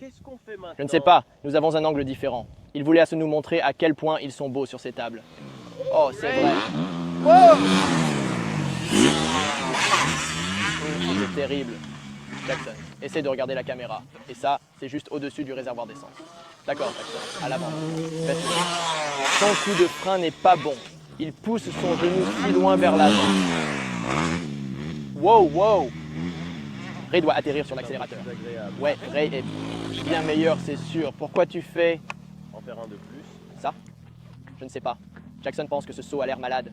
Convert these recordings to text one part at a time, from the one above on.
qu'est-ce qu'on fait maintenant? Je ne sais pas, nous avons un angle différent. Il voulait nous montrer à quel point ils sont beaux sur ces tables. Oh, c'est vrai. C'est terrible. Jackson, essaie de regarder la caméra. Et ça, c'est juste au-dessus du réservoir d'essence. D'accord, Jackson, à l'avant. Faites-le. Son coup de frein n'est pas bon. Il pousse son genou si loin vers l'avant. Wow, wow. Ray doit atterrir sur l'accélérateur. Ouais, Ray est bien meilleur, c'est sûr. Pourquoi tu fais En faire un de plus. ça? Je ne sais pas. Jackson pense que ce saut a l'air malade.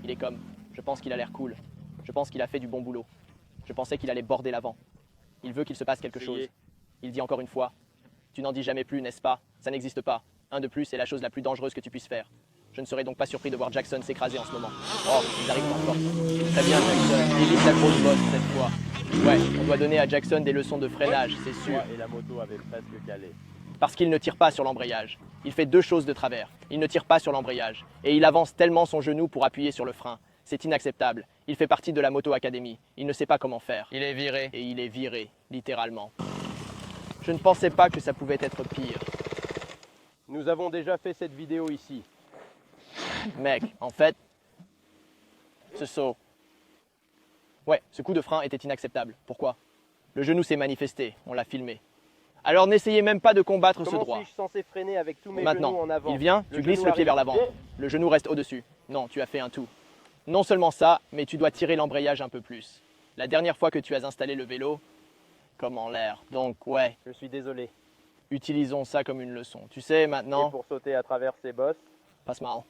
Il est comme, je pense qu'il a l'air cool. Je pense qu'il a fait du bon boulot. Je pensais qu'il allait border l'avant. Il veut qu'il se passe quelque chose. Il dit encore une fois, tu n'en dis jamais plus, n'est-ce pas? Ça n'existe pas. Un de plus est la chose la plus dangereuse que tu puisses faire. Je ne serais donc pas surpris de voir Jackson s'écraser en ce moment. Oh, ils arrivent en force. Très bien, Jackson. Évite la grosse bosse cette fois. Ouais, on doit donner à Jackson des leçons de freinage, c'est sûr. Et la moto avait presque calé. Parce qu'il ne tire pas sur l'embrayage. Il fait deux choses de travers. Il ne tire pas sur l'embrayage. Et il avance tellement son genou pour appuyer sur le frein. C'est inacceptable. Il fait partie de la Moto Academy. Il ne sait pas comment faire. Il est viré. Et il est viré, littéralement. Je ne pensais pas que ça pouvait être pire. Nous avons déjà fait cette vidéo ici. Mec, en fait, ce saut. Ouais, ce coup de frein était inacceptable. Pourquoi? Le genou s'est manifesté, on l'a filmé. Alors n'essayez même pas de combattre ce droit. Comment suis-je censé freiner avec tous mes genoux Maintenant, en avant? il vient, tu glisses le pied vers l'avant. Le genou reste au-dessus. Non, tu as fait un tout. Non seulement ça, mais tu dois tirer l'embrayage un peu plus. La dernière fois que tu as installé le vélo, comme en l'air. Donc ouais, Je suis désolé. utilisons ça comme une leçon. Tu sais, Et maintenant, pour sauter à travers ces bosses, passe marrant.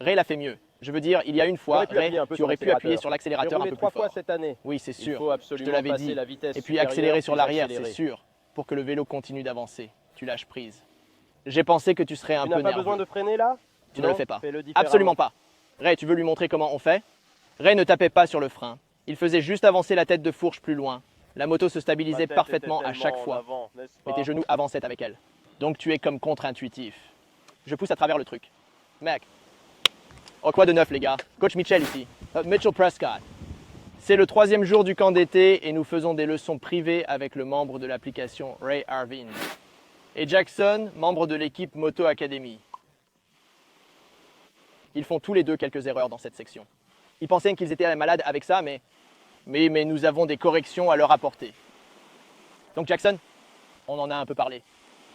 Ray l'a fait mieux. Je veux dire, il y a une fois, Ray, tu aurais pu appuyer sur j'ai l'accélérateur un roulé peu 3 plus fois fort. cette année. Oui, c'est Il sûr. faut Je te absolument l'avais passer dit. la vitesse Et puis supérieure, accélérer sur puis l'arrière, c'est accélérer. sûr. Pour que le vélo continue d'avancer. Tu lâches prise. J'ai pensé que tu serais un Tu peu n'as pas nerveux. besoin de freiner là? Tu ne Non, le fais pas. fais-le différemment. Absolument pas. Ray, tu veux lui montrer comment on fait? Ray ne tapait pas sur le frein. Il faisait juste avancer la tête de fourche plus loin. La moto se Ma stabilisait tête parfaitement était à chaque tellement en fois. avant, n'est-ce Mais pas? tes genoux avançaient avec elle. Donc tu es comme contre-intuitif. Je pousse à travers le truc. Mec. Oh, quoi de neuf, les gars? Coach Mitchell ici. Mitchell Prescott. C'est le 3e jour du camp d'été et nous faisons des leçons privées avec le membre de l'application Ray Arvin. Et Jackson, membre de l'équipe Moto Academy. Ils font tous les deux quelques erreurs dans cette section. Ils pensaient qu'ils étaient malades avec ça, mais nous avons des corrections à leur apporter. Donc Jackson, on en a un peu parlé.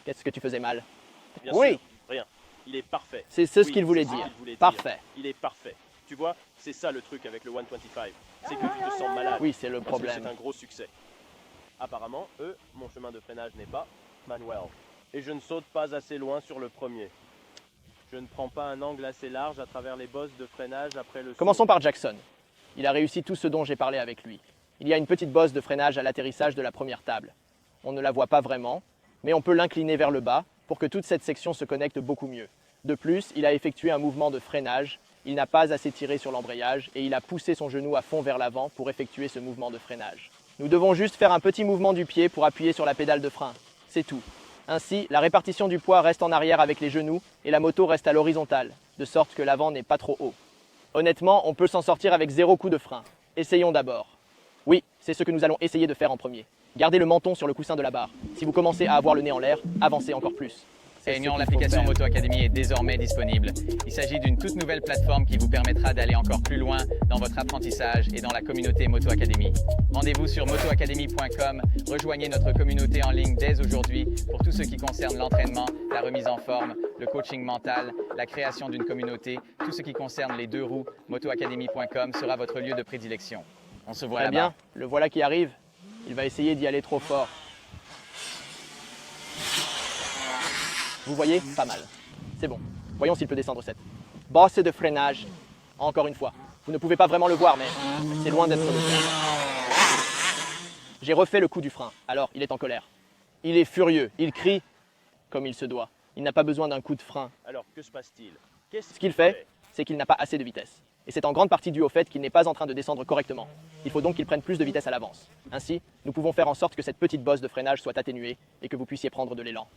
Qu'est-ce que tu faisais mal? Bien Oui. sûr, rien. Il est parfait. C'est ce Oui, qu'il voulait c'est ce dire. qu'il voulait dire. Parfait. Il est parfait. Tu vois, c'est ça le truc avec le 125. C'est que tu te sens malade. Oui, c'est le Parce que problème. c'est un gros succès. Apparemment, mon chemin de freinage n'est pas manuel. Et je ne saute pas assez loin sur le premier. Je ne prends pas un angle assez large à travers les bosses de freinage après le saut. Commençons par Jackson. Il a réussi tout ce dont j'ai parlé avec lui. Il y a une petite bosse de freinage à l'atterrissage de la première table. On ne la voit pas vraiment, mais on peut l'incliner vers le bas pour que toute cette section se connecte beaucoup mieux. De plus, il a effectué un mouvement de freinage, il n'a pas assez tiré sur l'embrayage et il a poussé son genou à fond vers l'avant pour effectuer ce mouvement de freinage. Nous devons juste faire un petit mouvement du pied pour appuyer sur la pédale de frein. C'est tout. Ainsi, la répartition du poids reste en arrière avec les genoux et la moto reste à l'horizontale, de sorte que l'avant n'est pas trop haut. Honnêtement, on peut s'en sortir avec 0 coup de frein. Essayons d'abord. Oui, c'est ce que nous allons essayer de faire en premier. Gardez le menton sur le coussin de la barre. Si vous commencez à avoir le nez en l'air, avancez encore plus. Réunion, l'application Moto Academy est désormais disponible. Il s'agit d'une toute nouvelle plateforme qui vous permettra d'aller encore plus loin dans votre apprentissage et dans la communauté Moto Academy. Rendez-vous sur motoacademy.com, rejoignez notre communauté en ligne dès aujourd'hui pour tout ce qui concerne l'entraînement, la remise en forme, le coaching mental, la création d'une communauté, tout ce qui concerne les deux roues. motoacademy.com sera votre lieu de prédilection. On se voit Très là-bas. bien, le voilà qui arrive. Il va essayer d'y aller trop fort. Vous voyez? Pas mal. C'est bon. Voyons s'il peut descendre cette. Bosse de freinage. Encore une fois. Vous ne pouvez pas vraiment le voir, mais c'est loin d'être le cas. J'ai refait le coup du frein. Alors, il est en colère. Il est furieux. Il crie comme il se doit. Il n'a pas besoin d'un coup de frein. Alors, que se passe-t-il? Qu'est-ce Ce qu'il fait, c'est qu'il n'a pas assez de vitesse. Et c'est en grande partie dû au fait qu'il n'est pas en train de descendre correctement. Il faut donc qu'il prenne plus de vitesse à l'avance. Ainsi, nous pouvons faire en sorte que cette petite bosse de freinage soit atténuée et que vous puissiez prendre de l'élan.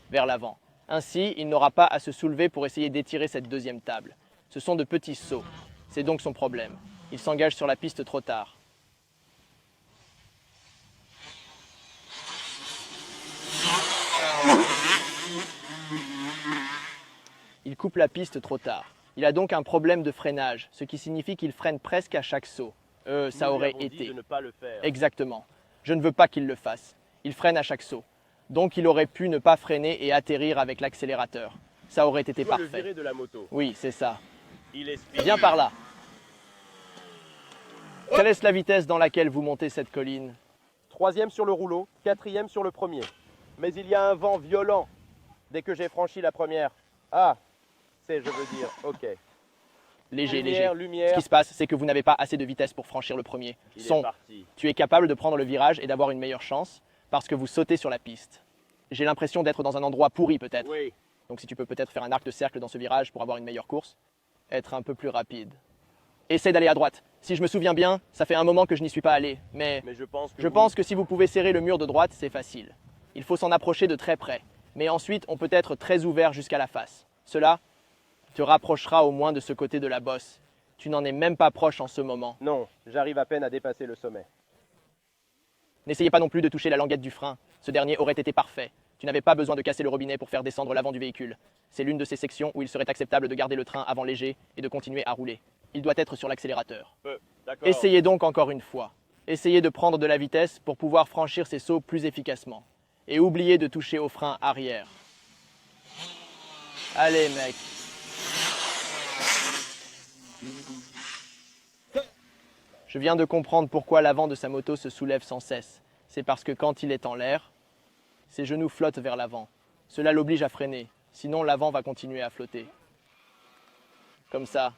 Vers l'avant. Ainsi, il n'aura pas à se soulever pour essayer d'étirer cette deuxième table. Ce sont de petits sauts. C'est donc son problème. Il s'engage sur la piste trop tard. coupe la piste trop tard. Il a donc un problème de freinage, ce qui signifie qu'il freine presque à chaque saut. Ça Nous aurait lui avons dit été. de ne pas le faire. Exactement. Je ne veux pas qu'il le fasse. Il freine à chaque saut. Donc il aurait pu ne pas freiner et atterrir avec l'accélérateur. Ça aurait été Tu dois le parfait. virer de la moto. Oui, c'est ça. Il est speed. Viens par là. Quelle est la vitesse dans laquelle vous montez cette colline? 3e sur le rouleau, 4e sur le premier. Mais il y a un vent violent dès que j'ai franchi la première. Ah, je veux dire, ok. Léger, Lumière, léger. Ce lumière. qui se passe, c'est que vous n'avez pas assez de vitesse pour franchir le premier. Il est Son, parti. tu es capable de prendre le virage et d'avoir une meilleure chance parce que vous sautez sur la piste. J'ai l'impression d'être dans un endroit pourri peut-être. Oui. Donc si tu peux peut-être faire un arc de cercle dans ce virage pour avoir une meilleure course, être un peu plus rapide. Essaie d'aller à droite. Si je me souviens bien, ça fait un moment que je n'y suis pas allé, mais Mais je pense que je pense que si vous pouvez serrer le mur de droite, c'est facile. Il faut s'en approcher de très près, mais ensuite on peut être très ouvert jusqu'à la face. Cela te rapprochera au moins de ce côté de la bosse. Tu n'en es même pas proche en ce moment. Non, j'arrive à peine à dépasser le sommet. N'essayez pas non plus de toucher la languette du frein. Ce dernier aurait été parfait. Tu n'avais pas besoin de casser le robinet pour faire descendre l'avant du véhicule. C'est l'une de ces sections où il serait acceptable de garder le train avant léger et de continuer à rouler. Il doit être sur l'accélérateur. D'accord. Essayez donc encore une fois. Essayez de prendre de la vitesse pour pouvoir franchir ces sauts plus efficacement. Et oubliez de toucher au frein arrière. Allez mec. Je viens de comprendre pourquoi l'avant de sa moto se soulève sans cesse. C'est parce que quand il est en l'air, ses genoux flottent vers l'avant. Cela l'oblige à freiner, sinon l'avant va continuer à flotter. Comme ça.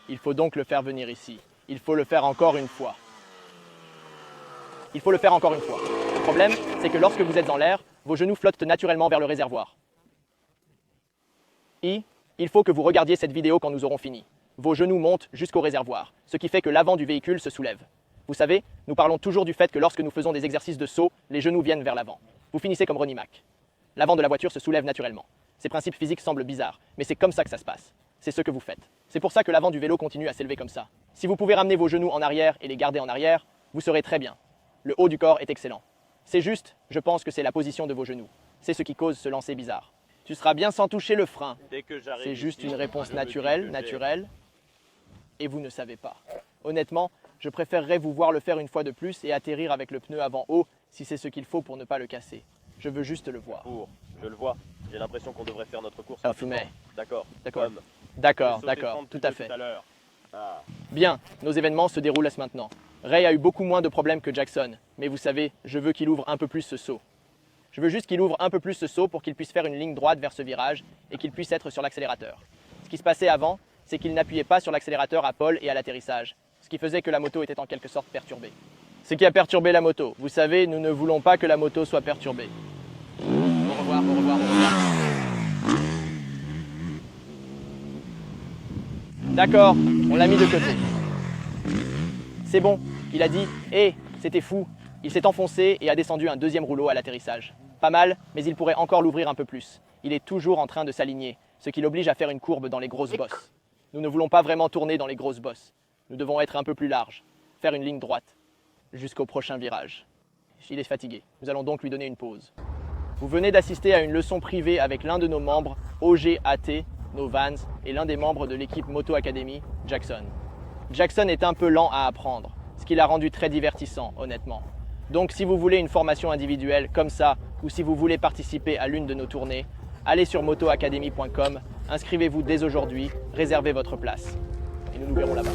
Il faut donc le faire venir ici. Il faut le faire encore une fois. Il faut le faire encore une fois. Le problème, c'est que lorsque vous êtes en l'air, vos genoux flottent naturellement vers le réservoir. Il faut que vous regardiez cette vidéo quand nous aurons fini. Vos genoux montent jusqu'au réservoir, ce qui fait que l'avant du véhicule se soulève. Vous savez, nous parlons toujours du fait que lorsque nous faisons des exercices de saut, les genoux viennent vers l'avant. Vous finissez comme Ronnie Mac. L'avant de la voiture se soulève naturellement. Ces principes physiques semblent bizarres, mais c'est comme ça que ça se passe. C'est ce que vous faites. C'est pour ça que l'avant du vélo continue à s'élever comme ça. Si vous pouvez ramener vos genoux en arrière et les garder en arrière, vous serez très bien. Le haut du corps est excellent. C'est juste, je pense que c'est la position de vos genoux. C'est ce qui cause ce lancer bizarre. Tu seras bien sans toucher le frein. Dès que j'arrive C'est juste ici, une réponse je me dis naturelle, que et vous ne savez pas. Honnêtement, je préférerais vous voir le faire une fois de plus et atterrir avec le pneu avant haut si c'est ce qu'il faut pour ne pas le casser. Je veux juste le voir. Je le vois. J'ai l'impression qu'on devrait faire notre course. Ah, en plus fumée. fort. D'accord. D'accord. Tom, D'accord, j'ai sauté d'accord, 30 tout plus à haut fait. tout à l'heure. Ah. Bien, nos événements se déroulent maintenant. Ray a eu beaucoup moins de problèmes que Jackson, mais vous savez, je veux qu'il ouvre un peu plus ce saut. Je veux juste qu'il ouvre un peu plus ce saut pour qu'il puisse faire une ligne droite vers ce virage et qu'il puisse être sur l'accélérateur. Ce qui se passait avant, c'est qu'il n'appuyait pas sur l'accélérateur à pole et à l'atterrissage, ce qui faisait que la moto était en quelque sorte perturbée. Ce qui a perturbé la moto. Vous savez, nous ne voulons pas que la moto soit perturbée. Au revoir, au revoir, au revoir. D'accord, on l'a mis de côté. C'est bon, il a dit « Hé, c'était fou ». Il s'est enfoncé et a descendu un deuxième rouleau à l'atterrissage. Pas mal, mais il pourrait encore l'ouvrir un peu plus. Il est toujours en train de s'aligner, ce qui l'oblige à faire une courbe dans les grosses bosses. Nous ne voulons pas vraiment tourner dans les grosses bosses. Nous devons être un peu plus larges, faire une ligne droite, jusqu'au prochain virage. Il est fatigué, nous allons donc lui donner une pause. Vous venez d'assister à une leçon privée avec l'un de nos membres, OGAT, nos Vans, et l'un des membres de l'équipe Moto Academy, Jackson. Jackson est un peu lent à apprendre, ce qui l'a rendu très divertissant, honnêtement. Donc si vous voulez une formation individuelle comme ça, ou si vous voulez participer à l'une de nos tournées, allez sur motoacademy.com, inscrivez-vous dès aujourd'hui, réservez votre place. Et nous nous verrons là-bas.